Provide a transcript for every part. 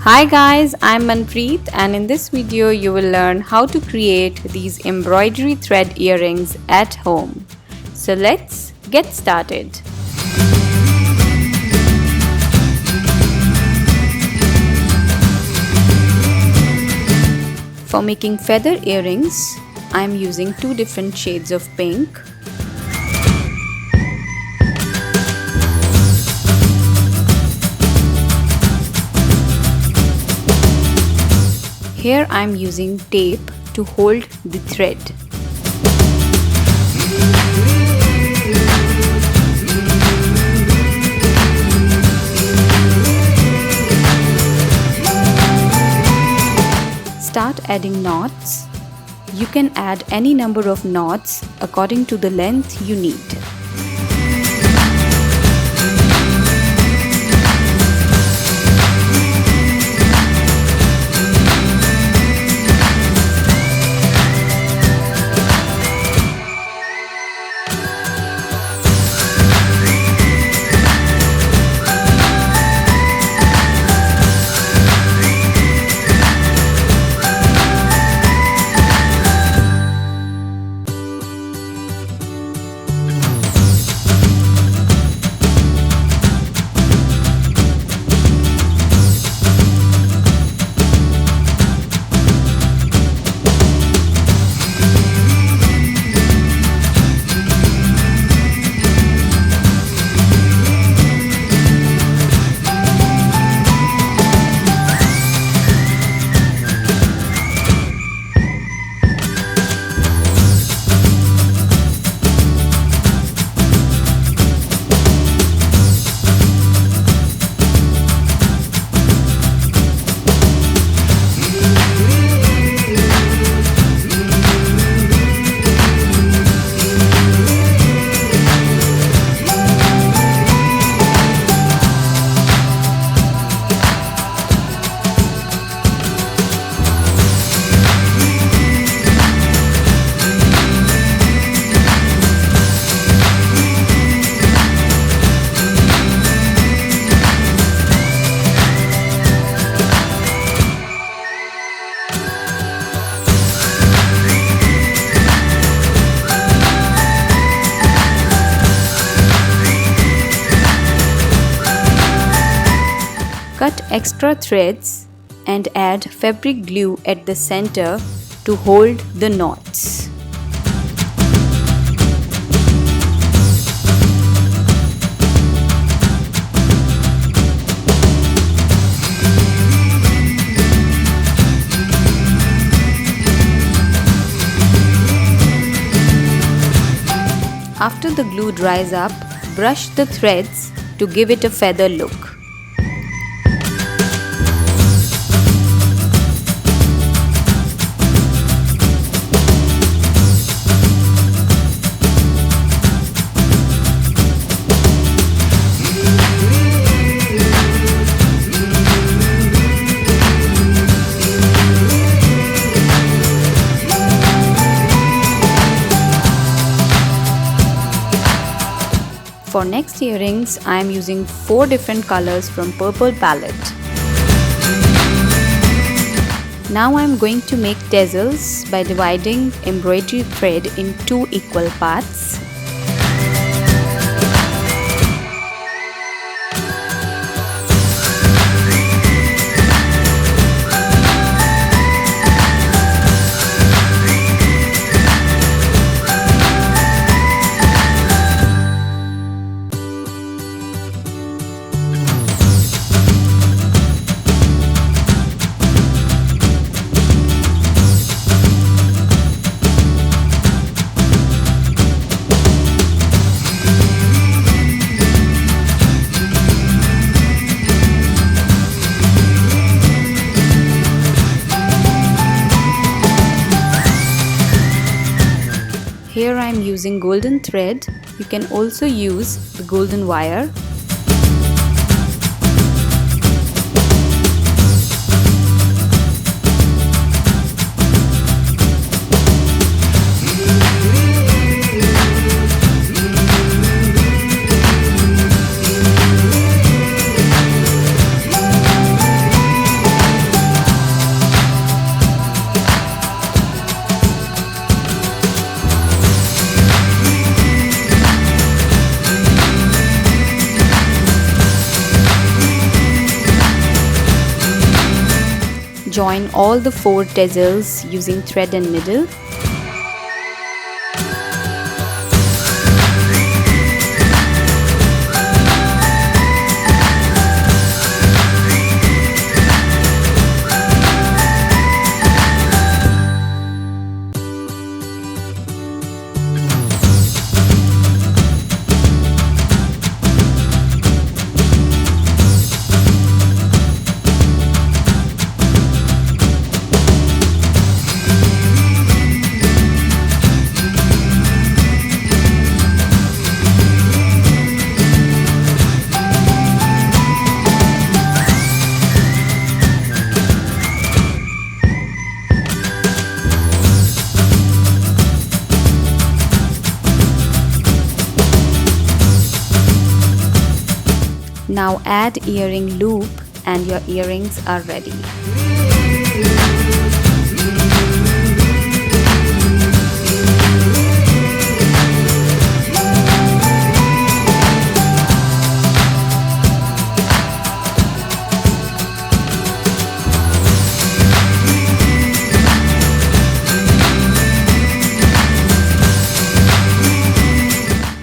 Hi guys, I'm Manpreet and in this video you will learn how to create these embroidery thread earrings at home. So let's get started. For making feather earrings, I'm using two different shades of pink. Here I am using tape to hold the thread. Start adding knots. You can add any number of knots according to the length you need. Cut extra threads and add fabric glue at the center to hold the knots. After the glue dries up, brush the threads to give it a feather look. For next earrings, I am using 4 different colors from purple palette. Now I am going to make tassels by dividing embroidery thread in 2 equal parts. Here I am using golden thread. You can also use the golden wire. Join all the 4 tassels using thread and needle. Now add earring loop and your earrings are ready.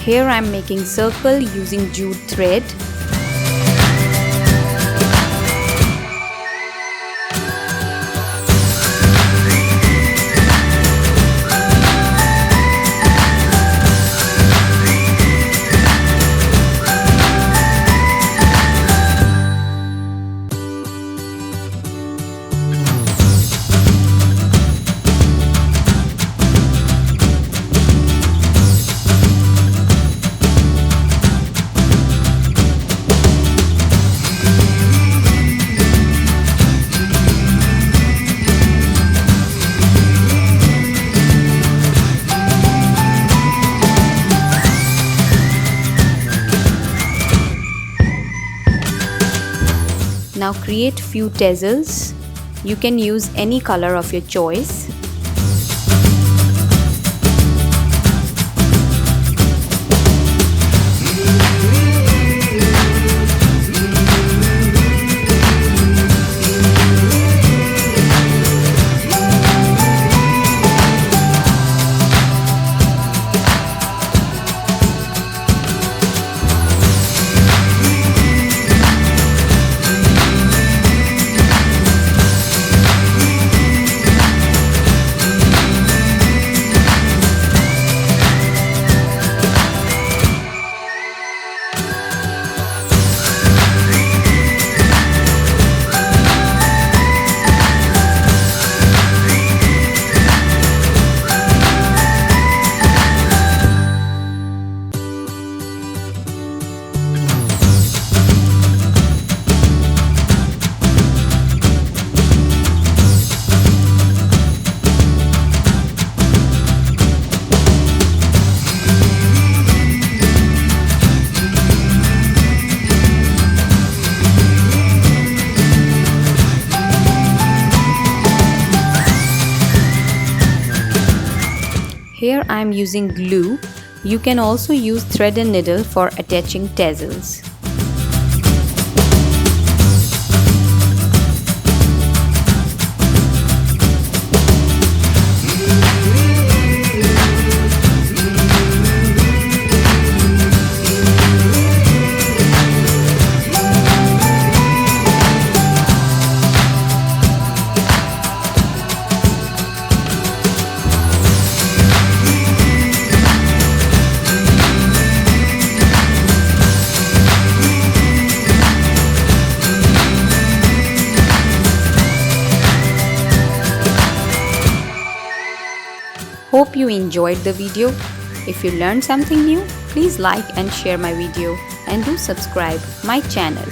Here I am making circle using jute thread. Now create few tassels. You can use any color of your choice. Here I am using glue. You can also use thread and needle for attaching tassels. Hope you enjoyed the video. If you learned something new, please like and share my video and do subscribe my channel.